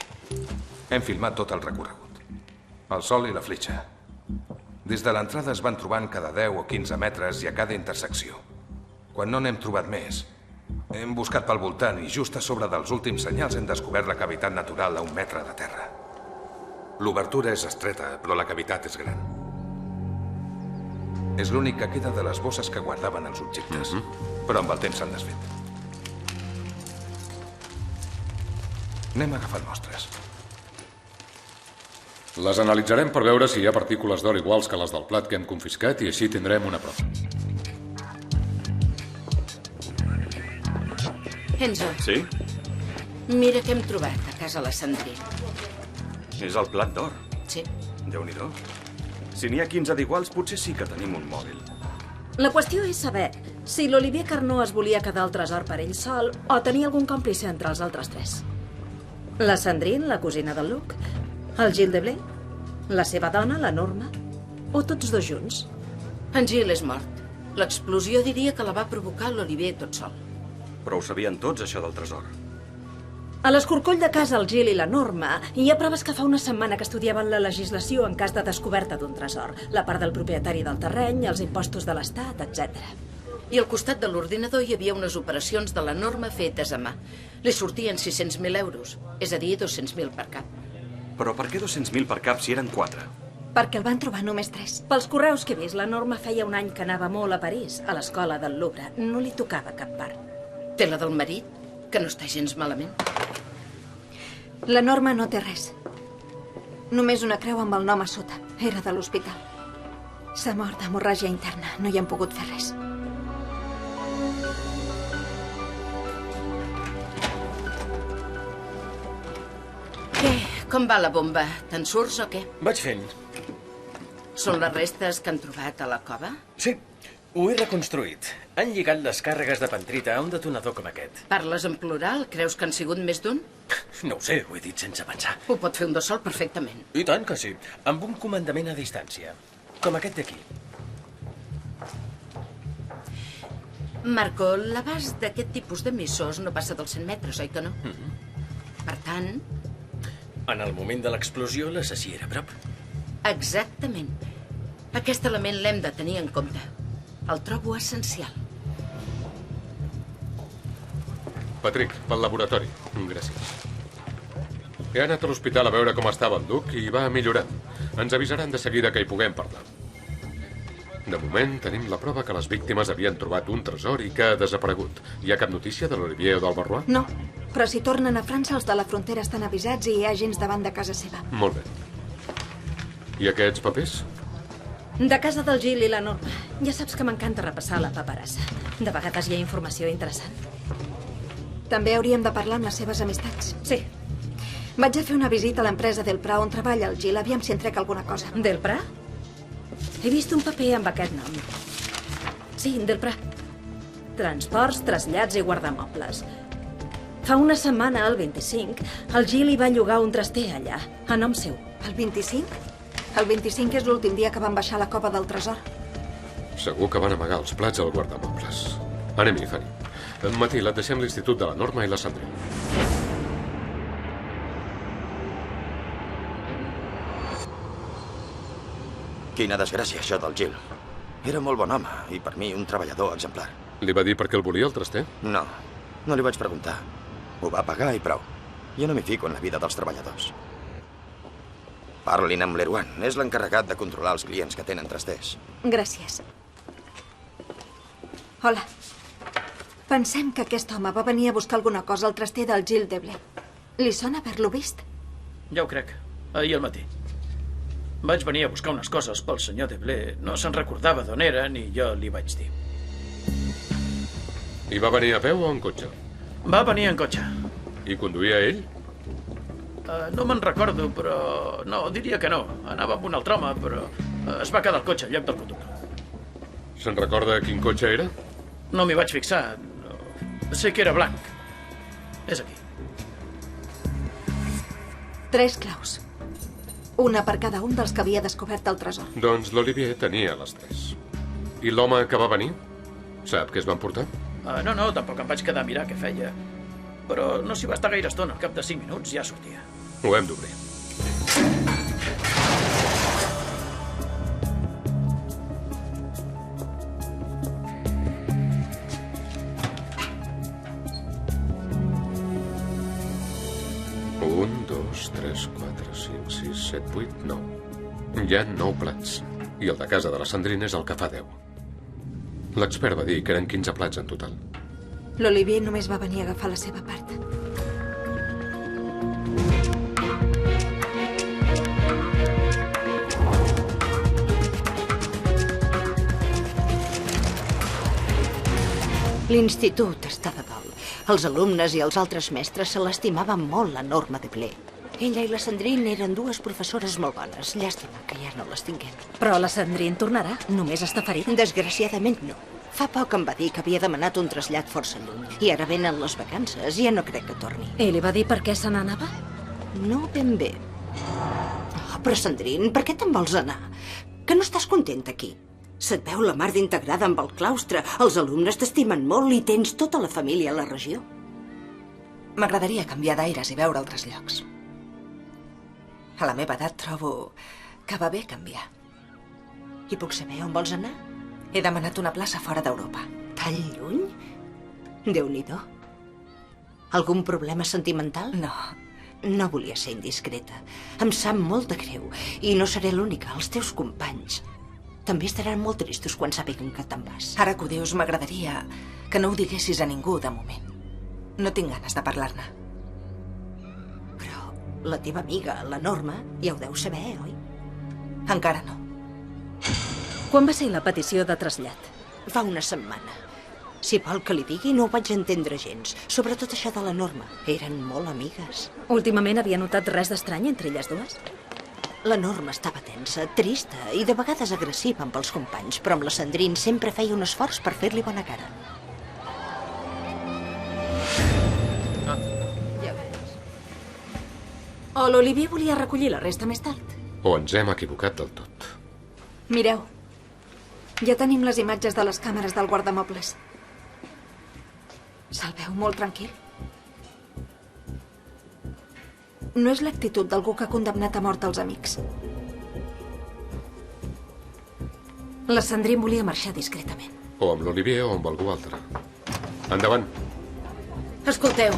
hem filmat tot el recorregut. El sol i la fletxa. Des de l'entrada es van trobant cada 10 o 15 metres i a cada intersecció. Quan no n'hem trobat més, hem buscat pel voltant i just a sobre dels últims senyals hem descobert la cavitat natural a 1 metre de terra. L'obertura és estreta, però la cavitat és gran. És l'únic que queda de les bosses que guardaven els objectes, però amb el temps s'han desfet. N'hem agafat mostres. Les analitzarem per veure si hi ha partícules d'or iguals que les del plat que hem confiscat i així tindrem una prova. Enzo. Sí? Mira què hem trobat a casa la Sandrine. És el plat d'or. Sí. Déu-n'hi-do. Si n'hi ha 15 d'iguals, potser sí que tenim un mòbil. La qüestió és saber si l'Olivier Carnot es volia quedar el tresor per ell sol o tenia algun còmplice entre els altres tres. La Sandrine, la cosina del Luc, el Gilles Deblay, la seva dona, la Norma, o tots dos junts. En Gilles és mort. L'explosió diria que la va provocar l'Olivier tot sol. Però ho sabien tots, això del tresor. A l'escorcoll de casa, el Gil i la Norma, hi ha proves que fa una setmana que estudiaven la legislació en cas de descoberta d'un tresor, la part del propietari del terreny, els impostos de l'Estat, etc. I al costat de l'ordinador hi havia unes operacions de la Norma fetes a mà. Li sortien 600.000 euros, és a dir, 200.000 per cap. Però per què 200.000 per cap si eren 4? Perquè el van trobar només 3. Pels correus que he vist, la Norma feia un any que anava molt a París, a l'escola del Louvre. No li tocava cap part. Té la del marit, que no està gens malament. La Norma no té res. Només una creu amb el nom a sota. Era de l'hospital. S'ha mort d'hemorràgia interna. No hi hem pogut fer res. Què? Com va la bomba? Te'n surts o què? Vaig fent. Són les restes que han trobat a la cova? Sí, ho he reconstruït. Han lligat les càrregues de pentrita a un detonador com aquest. Parles en plural? Creus que han sigut més d'un? No ho sé, ho he dit sense pensar. Ho pot fer un de sol perfectament. I tant que sí, amb un comandament a distància. Com aquest d'aquí. Marco, l'abast d'aquest tipus d'emissors no passa dels 100 metres, oi que no? Per tant... En el moment de l'explosió, l'assassí era a prop. Exactament. Aquest element l'hem de tenir en compte. El trobo essencial. Patrick, pel laboratori. Gràcies. He anat a l'hospital a veure com estava el Duc i va millorant. Ens avisaran de seguida que hi puguem parlar. De moment, tenim la prova que les víctimes havien trobat un tresor i que ha desaparegut. Hi ha cap notícia de l'Olivier o del Barrois? No, però si tornen a França, els de la frontera estan avisats i hi ha agents davant de casa seva. Molt bé. I aquests papers? De casa del Gil i la Norma. Ja saps que m'encanta repassar la paperassa. De vegades hi ha informació interessant. També hauríem de parlar amb les seves amistats. Sí. Vaig a fer una visita a l'empresa del Prat on treballa el Gil. Aviam si en trec alguna cosa. Del Prat? He vist un paper amb aquest nom. Sí, del Prat. Transports, trasllats i guardamobles. Fa una setmana, el 25, el Gil hi va llogar un traster allà, a nom seu. El 25? El 25 és l'últim dia que van baixar a la cova del tresor. Segur que van amagar els plats al guardamobles. Anem-hi, Fanny. Matilda, et deixem l'institut de la Norma i la Sandrine. Quina desgràcia, això del Gil. Era molt bon home i, per mi, un treballador exemplar. Li va dir per què el volia, el traster? No, no li vaig preguntar. Ho va pagar i prou. Jo no m'hi fico en la vida dels treballadors. Parlin amb l'Erwan. És l'encarregat de controlar els clients que tenen trasters. Gràcies. Hola. Pensem que aquest home va venir a buscar alguna cosa al traster del Gilles Deblay. Li sona haver-lo vist? Ja ho crec. Ahir al matí. Vaig venir a buscar unes coses pel senyor Deblay. No se'n recordava d'on era, ni jo li vaig dir. I va venir a peu o en cotxe? Va venir en cotxe. I conduïa ell? No me'n recordo, però... No, diria que no. Anava amb un altre home, però es va quedar al cotxe en lloc del conductor. Se'n recorda quin cotxe era? No m'hi vaig fixar. Sé que era blanc. És aquí. 3 claus. Una per cada un dels que havia descobert el tresor. Doncs l'Olivier tenia les 3. I l'home que va venir? Sap què es van portar? No, tampoc em vaig quedar a mirar què feia. Però no s'hi va estar gaire estona. Al cap de 5 minuts ja sortia. Ho hem d'obrir. Un, 2, 3, 4, 5, 6, 7, 8, 9. Hi ha 9 plats. I el de casa de la Sandrine és el que fa 10. L'expert va dir que eren 15 plats en total. L'Olivier només va venir a agafar la seva part. L'institut estava dol. Els alumnes i els altres mestres se l'estimaven molt, la Norma de Ple. Ella i la Sandrine eren 2 professores molt bones. Llàstima que ja no les tinguem. Però la Sandrine tornarà. Només està ferit. Desgraciadament no. Fa poc em va dir que havia demanat un trasllat força lluny. I ara venen les vacances. Ja no crec que torni. I li va dir per què se n'anava? No ben bé. Oh, però Sandrine, per què te'n vols anar? Que no estàs contenta aquí? Se't veu la mar d'integrada amb el claustre. Els alumnes t'estimen molt i tens tota la família a la regió. M'agradaria canviar d'aires i veure altres llocs. A la meva edat trobo que va bé canviar. I puc saber on vols anar? He demanat una plaça fora d'Europa. Tan lluny? Déu-n'hi-do. Algun problema sentimental? No. No volia ser indiscreta. Em sap molt de greu. I no seré l'única. Els teus companys també estaran molt tristos quan sàpiguen que te'n vas. Ara que ho dius, m'agradaria que no ho diguessis a ningú de moment. No tinc ganes de parlar-ne. Però la teva amiga, la Norma, ja ho deu saber, oi? Encara no. Quan va ser la petició de trasllat? Fa una setmana. Si vol que li digui, no ho vaig entendre gens. Sobretot això de la Norma. Eren molt amigues. Últimament havia notat res d'estrany entre elles dues? La Norma estava tensa, trista i de vegades agressiva amb els companys, però amb la Sandrine sempre feia un esforç per fer-li bona cara. O l'Olivier volia recollir la resta més tard? O ens hem equivocat del tot. Mireu, ja tenim les imatges de les càmeres del guardamobles. Se'l veu molt tranquil. No és l'actitud d'algú que ha condemnat a mort els amics. La Sandrine volia marxar discretament. O amb l'Olivier o amb algú altre. Endavant. Escolteu,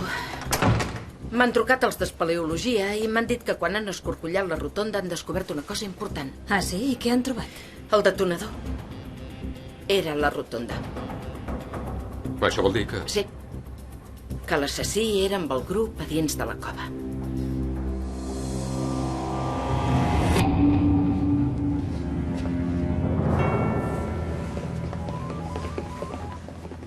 m'han trucat els d'espeleologia i m'han dit que quan han escorcollat la rotonda han descobert una cosa important. Ah, sí? I què han trobat? El detonador. Era la rotonda. Això vol dir que... Sí. Que l'assassí era amb el grup a dins de la cova.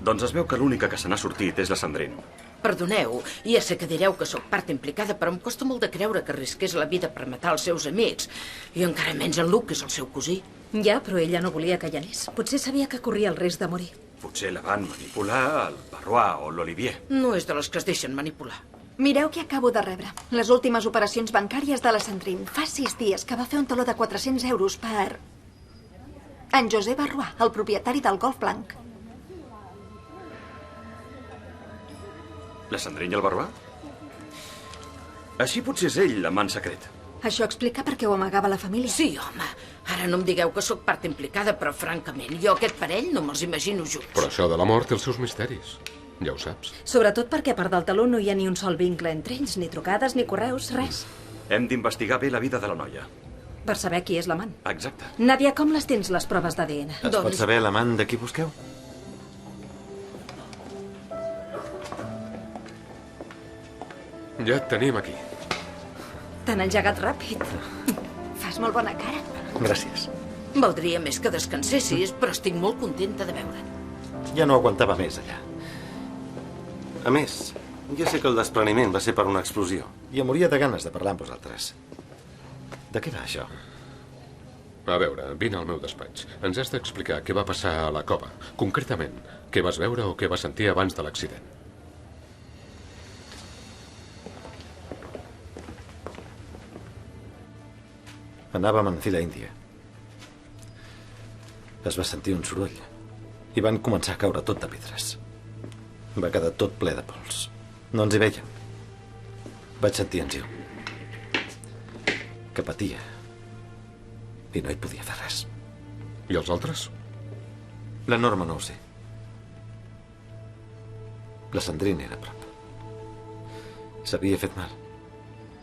Doncs es veu que l'única que se n'ha sortit és la Sandrine. Perdoneu, ja sé que direu que sóc part implicada, però em costa molt de creure que arrisqués la vida per matar els seus amics. I encara menys en Luc, que és el seu cosí. Ja, però ella no volia que hi anés. Potser sabia que corria el risc de morir. Potser la van manipular el Barrois o l'Olivier. No és de les que es deixen manipular. Mireu què acabo de rebre. Les últimes operacions bancàries de la Sandrine. Fa 6 dies que va fer un taló de 400 euros per... en José Barrois, el propietari del Golf Blanc. La Sandrine i el Barrois? Així potser és ell l'amant secret. Això explica per què ho amagava la família. Sí, home. Ara no em digueu que sóc part implicada, però francament, jo aquest parell no me'ls imagino junts. Però això de la mort té els seus misteris. Ja ho saps. Sobretot perquè a part del taló no hi ha ni un sol vincle entre ells, ni trucades, ni correus, res. Hem d'investigar bé la vida de la noia. Per saber qui és l'amant. Exacte. Nàdia, com les tens, les proves d'ADN? Es pot saber l'amant de qui busqueu? Ja et tenim aquí. T'han engegat ràpid. Fas molt bona cara. Gràcies. Valdria més que descansessis, però estic molt contenta de veure't. Ja no aguantava més allà. A més, jo sé que el despreniment va ser per una explosió i em moria de ganes de parlar amb vosaltres. De què va això? A veure, vine al meu despatx. Ens has d'explicar què va passar a la cova. Concretament, què vas veure o què vas sentir abans de l'accident. Anàvem en fila índia. Es va sentir un soroll i van començar a caure tot de pedres. Va quedar tot ple de pols. No ens hi vèiem. Vaig sentir en Gil, que patia i no hi podia fer res. I els altres? La Norma no ho sé. La Sandrine era a prop. S'havia fet mal.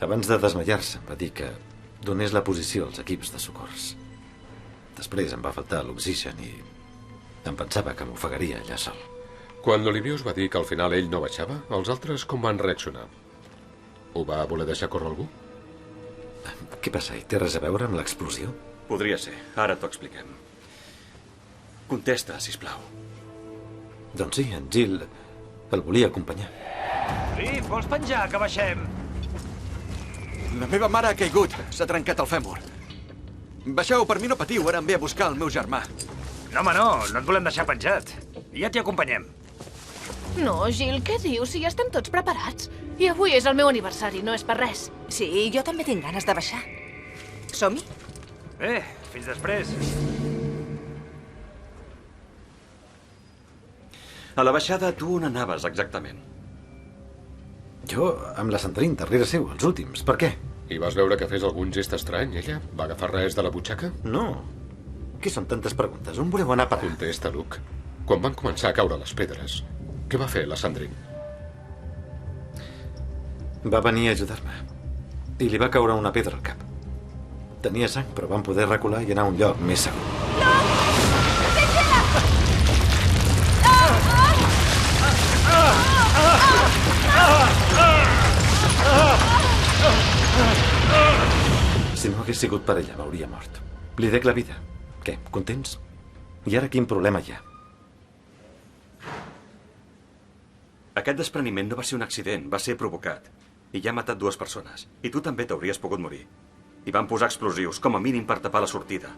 Abans de desmaiar-se em va dir que donés la posició als equips de socors. Després em va faltar l'oxigen i em pensava que m'ofegaria allà sol. Quan l'Olivier us va dir que al final ell no baixava, els altres com van reaccionar? Ho va voler deixar córrer algú? Què passa? Hi té res a veure amb l'explosió? Podria ser. Ara t'ho expliquem. Contesta, sisplau. Doncs sí, en Gil el volia acompanyar. Liv, vols penjar, que baixem? La meva mare ha caigut. S'ha trencat el fèmur. Baixeu, per mi no patiu. Ara em ve a buscar el meu germà. No, home, no et volem deixar penjat. Ja t'hi acompanyem. No, Gil, què dius? Si ja estem tots preparats. I avui és el meu aniversari, no és per res. Sí, jo també tinc ganes de baixar. Som-hi? Fins després. A la baixada, tu on anaves exactament? Jo, amb la Sandrine, darrere seu, els últims. Per què? I vas veure que fes algun gest estrany, ella? Va agafar res de la butxaca? No. Què són tantes preguntes? On voleu anar a parar? Contesta, Luke. Quan van començar a caure les pedres, què va fer la Sandrine? Va venir a ajudar-me. I li va caure una pedra al cap. Tenia sang, però vam poder recular i anar a un lloc més segur. Si no hagués sigut per ella, m'hauria mort. Li dec la vida. Què, contents? I ara quin problema hi ha? Aquest despreniment no va ser un accident, va ser provocat. I ja ha matat 2 persones. I tu també t'hauries pogut morir. I van posar explosius, com a mínim per tapar la sortida.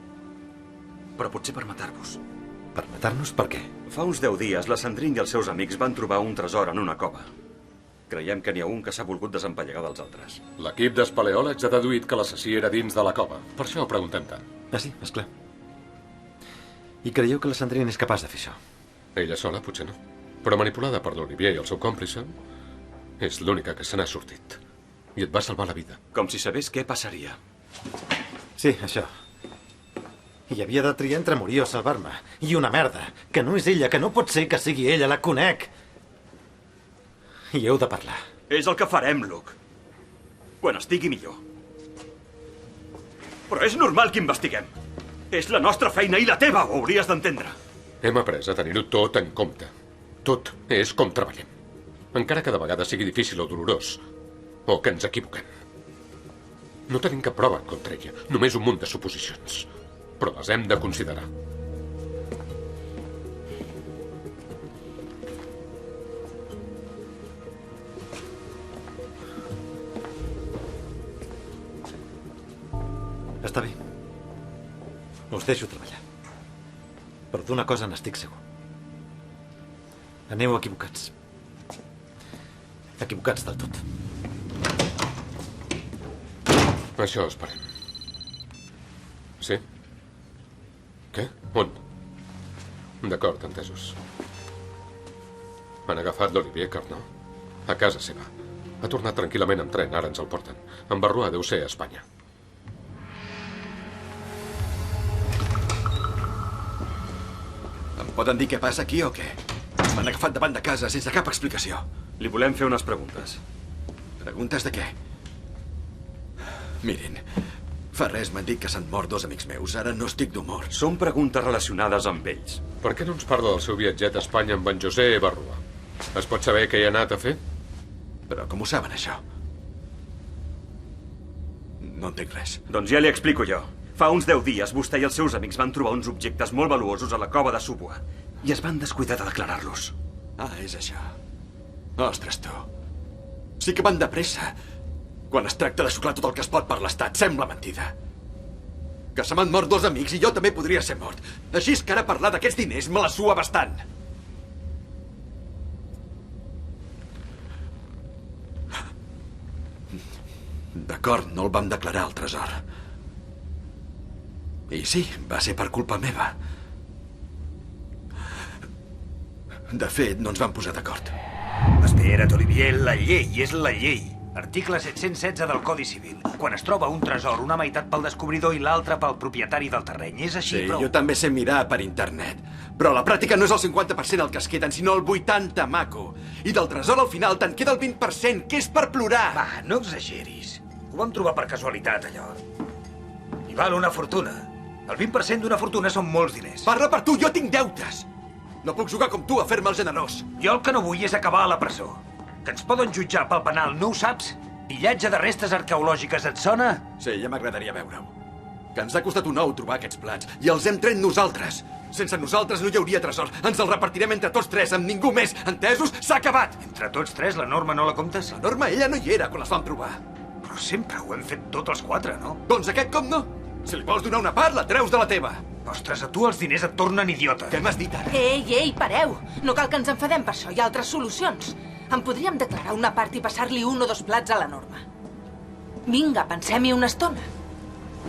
Però potser per matar-vos. Per matar-nos? Per què? Fa uns 10 dies, la Sandrine i els seus amics van trobar un tresor en una cova. Creiem que n'hi ha un que s'ha volgut desempallegar dels altres. L'equip d'espeleòlegs ha deduït que l'assassí era dins de la cova. Per això ho preguntem tant. Ah, sí, esclar. I creieu que la Sandrine és capaç de fer això? Ella sola, potser no. Però manipulada per l'Olivier i el seu còmplice, és l'única que se n'ha sortit. I et va salvar la vida. Com si sabés què passaria. Sí, això. I havia de triar entre morir o salvar-me. I una merda, que no és ella, que no pot ser que sigui ella, la conec. I heu de parlar. És el que farem, Luke. Quan estigui millor. Però és normal que investiguem. És la nostra feina i la teva, ho hauries d'entendre. Hem après a tenir-ho tot en compte. Tot és com treballem. Encara que de vegades sigui difícil o dolorós, o que ens equivoquem. No tenim cap prova contra ella, només un munt de suposicions. Però les hem de considerar. Està bé. Us deixo treballar. Però d'una cosa n'estic segur. Aneu equivocats. Equivocats del tot. Això esperem. Sí? Què? On? D'acord, entesos. Han agafat l'Olivier Carnot a casa seva. Ha tornat tranquil·lament amb tren, ara ens el porten. En Barroa deu ser a Espanya. Em poden dir què passa aquí o què? M'han agafat davant de casa sense cap explicació. Li volem fer unes preguntes. Preguntes de què? Mirin, fa res m'han dit que s'han mort 2 amics meus. Ara no estic d'humor. Són preguntes relacionades amb ells. Per què no ens parla del seu viatget a Espanya amb en José Barroa? Es pot saber què hi ha anat a fer? Però com ho saben, això? No entenc res. Doncs ja li explico jo. Fa uns 10 dies, vostè i els seus amics van trobar uns objectes molt valuosos a la cova de Subua i es van descuidar de declarar-los. Ah, és això. Ostres, tu. Sí que van de pressa. Quan es tracta de xuclar tot el que es pot per l'estat, sembla mentida. Que se m'han mort 2 amics i jo també podria ser mort. Així és que ara parlar d'aquests diners me la sua bastant. D'acord, no el vam declarar al tresor. I sí, va ser per culpa meva. De fet, no ens vam posar d'acord. Espera't, Olivier, la llei és la llei. Article 716 del Codi Civil. Quan es troba un tresor, una meitat pel descobridor i l'altra pel propietari del terreny. És així, Sí, però... jo també sé mirar per internet. Però a la pràctica no és el 50% el que es queden, sinó el 80%, maco. I del tresor al final te'n queda el 20%, que és per plorar. Va, no exageris. Ho vam trobar per casualitat, allò. I val una fortuna. El 20% d'una fortuna són molts diners. Parla per tu, jo tinc deutes. No puc jugar com tu a fer-me el generós. Jo el que no vull és acabar a la presó. Que ens poden jutjar pel penal, no ho saps? Pillatge de restes arqueològiques, et sona? Sí, ja m'agradaria veure-ho. Que ens ha costat un ou trobar aquests plats, i els hem tret nosaltres. Sense nosaltres no hi hauria tresor. Ens el repartirem entre tots 3, amb ningú més. Entesos? S'ha acabat! Entre tots 3, la Norma no la comptes? La Norma, ella no hi era quan les vam trobar. Però sempre ho hem fet tots els 4, no? Doncs aquest com no? Si li vols donar una part, la treus de la teva. Ostres, a tu els diners et tornen idiota. Què m'has dit ara? Ei, pareu! No cal que ens enfadem per això, hi ha altres solucions. En podríem declarar una part i passar-li 1 o 2 plats a la Norma. Vinga, pensem-hi una estona.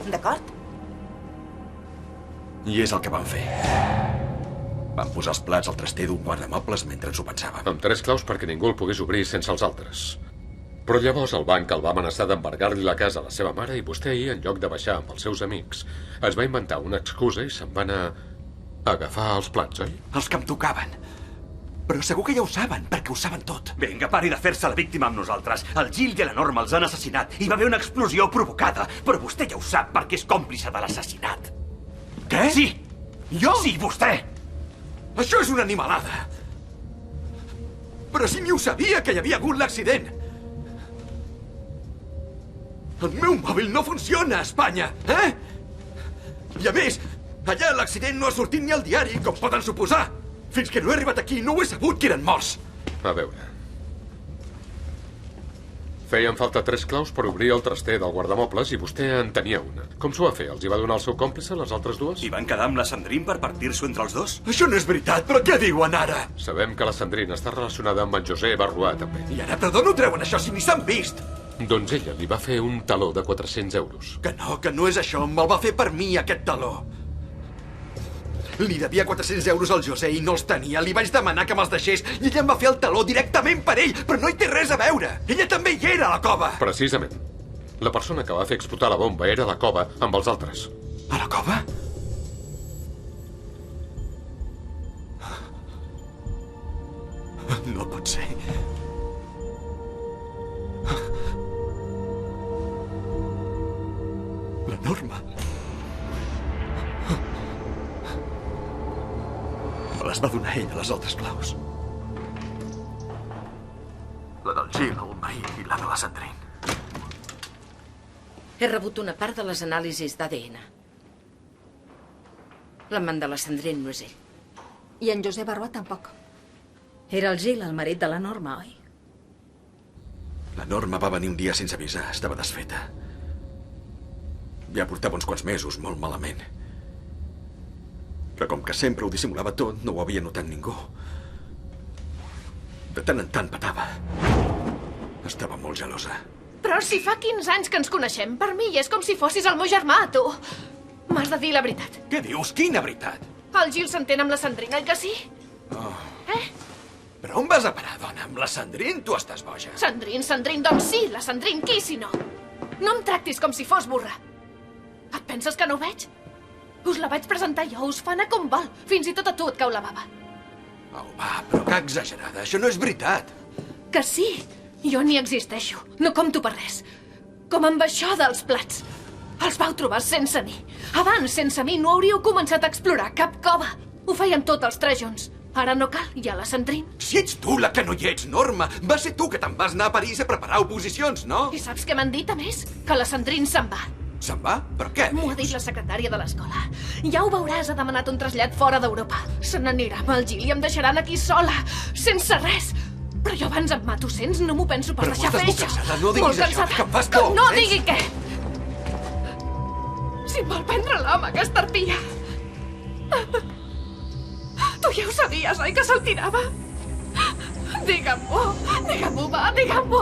D'acord? I és el que vam fer. Vam posar els plats al traster d'un guardamobles mentre ens ho pensàvem. Amb 3 claus perquè ningú el pogués obrir sense els altres. Però llavors el banc el va amenaçar d'embargar-li la casa a la seva mare i vostè ahir, en lloc de baixar amb els seus amics, es va inventar una excusa i se'n va anar a agafar els plats, oi? Els que em tocaven. Però segur que ja ho saben, perquè ho saben tot. Vinga, pari de fer-se la víctima amb nosaltres. El Gil i la Norma els han assassinat. Hi va haver una explosió provocada. Però vostè ja ho sap perquè és còmplice de l'assassinat. Què? Sí! Jo? Sí, vostè! Això és una animalada. Però si ni ho sabia, que hi havia hagut l'accident. El meu mòbil no funciona a Espanya, eh? I a més, allà l'accident no ha sortit ni al diari, com poden suposar. Fins que no he arribat aquí no ho he sabut que eren morts. A veure... Feien falta 3 claus per obrir el traster del guardamobles i vostè en tenia una. Com s'ho va fer? Els hi va donar el seu còmplice, les altres 2? I van quedar amb la Sandrine per partir-s'ho entre els 2? Això no és veritat, però què diuen ara? Sabem que la Sandrine està relacionada amb en José Barroà, també. I ara, però d'on ho treuen això, si ni s'han vist? Doncs ella li va fer un taló de 400 euros. Que no és això. Me'l va fer per mi, aquest taló. Li devia 400 euros al José i no els tenia. Li vaig demanar que me'ls deixés i ella em va fer el taló directament per ell, però no hi té res a veure. Ella també hi era, a la cova. Precisament. La persona que va fer explotar la bomba era a la cova amb els altres. A la cova? No pot ser. La Norma. Me les va donar ell a les altres claus. La del Gil, el Maí i la de la Sandrine. He rebut una part de les anàlisis d'ADN. L'amant de la Sandrine no és ell. I en José Barroà tampoc. Era el Gil, el marit de la Norma, oi? La Norma va venir un dia sense avisar. Estava desfeta. Ja portava uns quants mesos, molt malament. Però com que sempre ho dissimulava tot, no ho havia notat ningú. De tant en tant patava. Estava molt gelosa. Però si fa 15 anys que ens coneixem, per mi és com si fossis el meu germà, tu. M'has de dir la veritat. Què dius? Quina veritat? El Gil s'entén amb la Sandrine, oi que sí? Oh. Eh? Però on vas a parar, dona? Amb la Sandrine? Tu estàs boja. Sandrine, doncs sí, la Sandrine, qui si no? No em tractis com si fos burra. Et penses que no ho veig? Us la vaig presentar jo, us fa anar com vol. Fins i tot a tu et cau la bava. Au, va, però que exagerada. Això no és veritat. Que sí, jo ni existeixo. No compto per res. Com amb això dels plats. Els vau trobar sense mi. Abans, sense mi, no hauríeu començat a explorar cap cova. Ho feien tots els 3 junts. Ara no cal, hi ha la Sandrine. Si ets tu la que no hi ets, Norma. Va ser tu que te'n vas anar a París a preparar oposicions, no? I saps què m'han dit, a més? Que la Sandrine se'n va. Se'n va? Per què? M'ho ha dit la secretària de l'escola. Ja ho veuràs, ha demanat un trasllat fora d'Europa. Se n'anirà amb el Gil i em deixaran aquí sola, sense res. Però jo abans em mato, sents? No m'ho penso pas Però deixar estàs fer molt això. cansada, no diguis Molt això, cansada. que em fas por, No sents? digui què. Si em vol prendre l'home, aquesta arpilla. Tu ja ho sabies, oi, que se'l tirava? Digue'm-ho, va, digue'm-ho.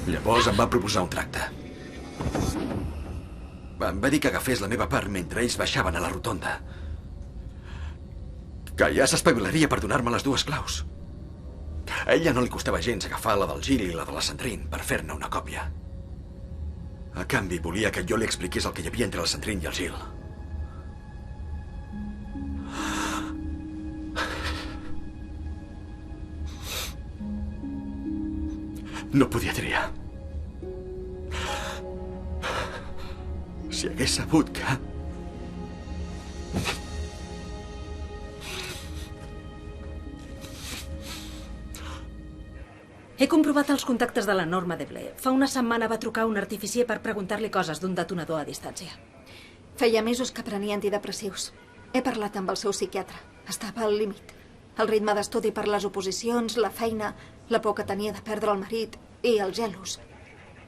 Llavors em va proposar un tracte. Em va dir que agafés la meva part mentre ells baixaven a la rotonda. Que ja s'espavilaria per donar-me les dues claus. A ella no li costava gens agafar la del Gil i la de la Sandrine per fer-ne una còpia. A canvi, volia que jo li expliqués el que hi havia entre la Sandrine i el Gil. No podia triar. Si hagués sabut que... He comprovat els contactes de la Norma Deblé. Fa una setmana va trucar un artificier per preguntar-li coses d'un detonador a distància. Feia mesos que prenia antidepressius. He parlat amb el seu psiquiatre. Estava al límit. El ritme d'estudi per les oposicions, la feina, la por que tenia de perdre el marit i els gelos.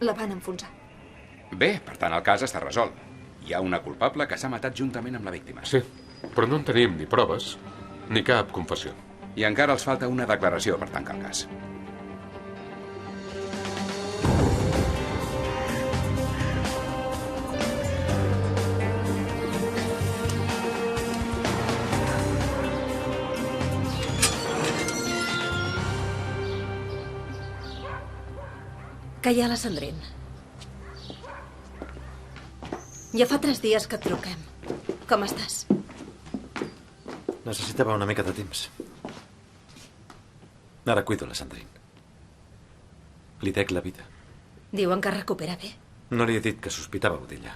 La van enfonsar. Bé, per tant, el cas està resolt. Hi ha una culpable que s'ha matat juntament amb la víctima. Sí, però no en tenim ni proves, ni cap confessió. I encara els falta una declaració per tancar el cas. Que hi ha la Sandrine? Ja fa 3 dies que et truquem. Com estàs? Necessitava una mica de temps. Ara cuido la Sandrine. Li dec la vida. Diuen que es recupera bé. No li he dit que sospitàveu d'ella.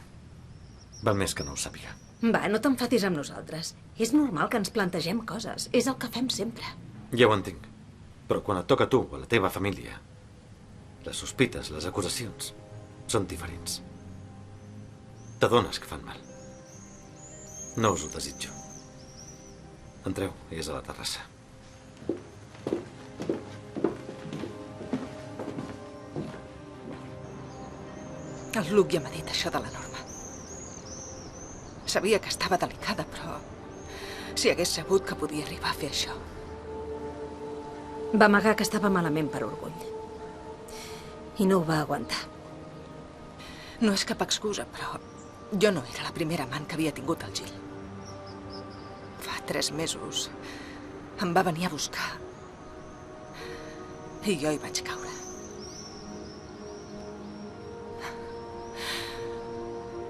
Val més que no ho sàpiga. Va, no t'enfatis amb nosaltres. És normal que ens plantegem coses. És el que fem sempre. Ja ho entenc. Però quan et toca a tu o a la teva família, les sospites, les acusacions, són diferents. T'adones que fan mal. No us ho desitjo. Entreu, és a la terrassa. El Luke ja m'ha dit això de la Norma. Sabia que estava delicada, però si hagués sabut que podia arribar a fer això. Va amagar que estava malament per orgull. I no ho va aguantar. No és cap excusa, però jo no era la primera amant que havia tingut el Gil. Fa 3 mesos em va venir a buscar i jo hi vaig caure.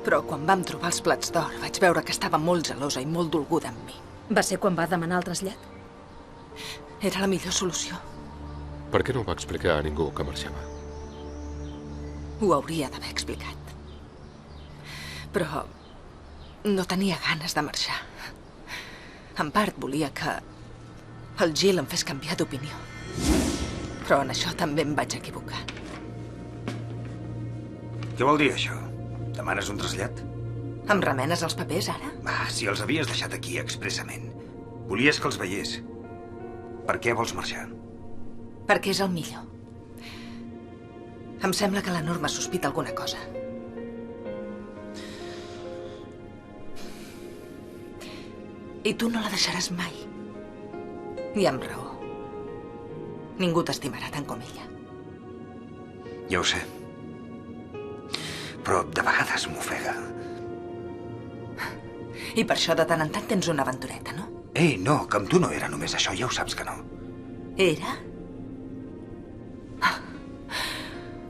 Però quan vam trobar els plats d'or vaig veure que estava molt gelosa i molt dolguda amb mi. Va ser quan va demanar el trasllat? Era la millor solució. Per què no ho va explicar a ningú que marxava? Ho hauria d'haver explicat. Però no tenia ganes de marxar. En part volia que el Gil em fes canviar d'opinió. Però en això també em vaig equivocar. Què vol dir això? Demanes un trasllat? Em remenes els papers, ara? Va, si els havies deixat aquí expressament. Volies que els veiés. Per què vols marxar? Perquè és el millor. Em sembla que la Norma sospita alguna cosa. I tu no la deixaràs mai. I amb raó. Ningú t'estimarà tant com ella. Ja ho sé. Però de vegades m'ofega. I per això de tant en tant tens una aventureta, no? Ei, no, que amb tu no era només això, ja ho saps que no. Era?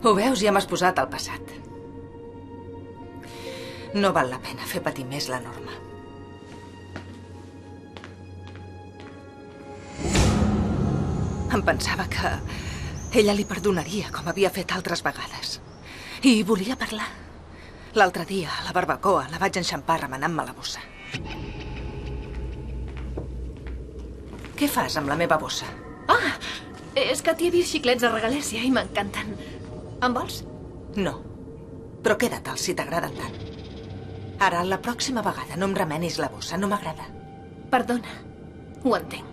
Ho veus, ja m'has posat al passat. No val la pena fer patir més la Norma. Em pensava que ella li perdonaria, com havia fet altres vegades. I volia parlar. L'altre dia, a la barbacoa, la vaig enxampar remenant-me la bossa. Què fas amb la meva bossa? Ah, és que t'hi he vist xiclets de regalèssia i m'encanten. En vols? No. Però queda-te'l si t'agraden tant. Ara, la pròxima vegada no em remenis la bossa, no m'agrada. Perdona, ho entenc.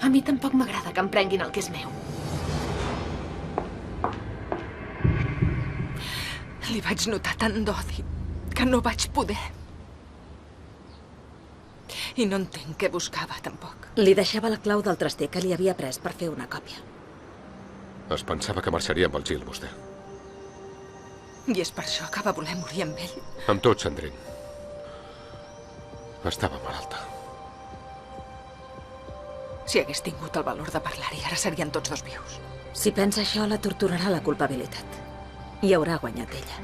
A mi tampoc m'agrada que em prenguin el que és meu. Li vaig notar tant d'odi que no vaig poder. I no entenc què buscava, tampoc. Li deixava la clau del traster que li havia pres per fer una còpia. Es pensava que marxaria amb el Gil, vostè. I és per això que va voler morir amb ell. Amb tot, Sandrine. Estava malalta. Si hagués tingut el valor de parlar-hi, ara serien tots dos vius. Si pensa això, la torturarà la culpabilitat. I haurà guanyat ella.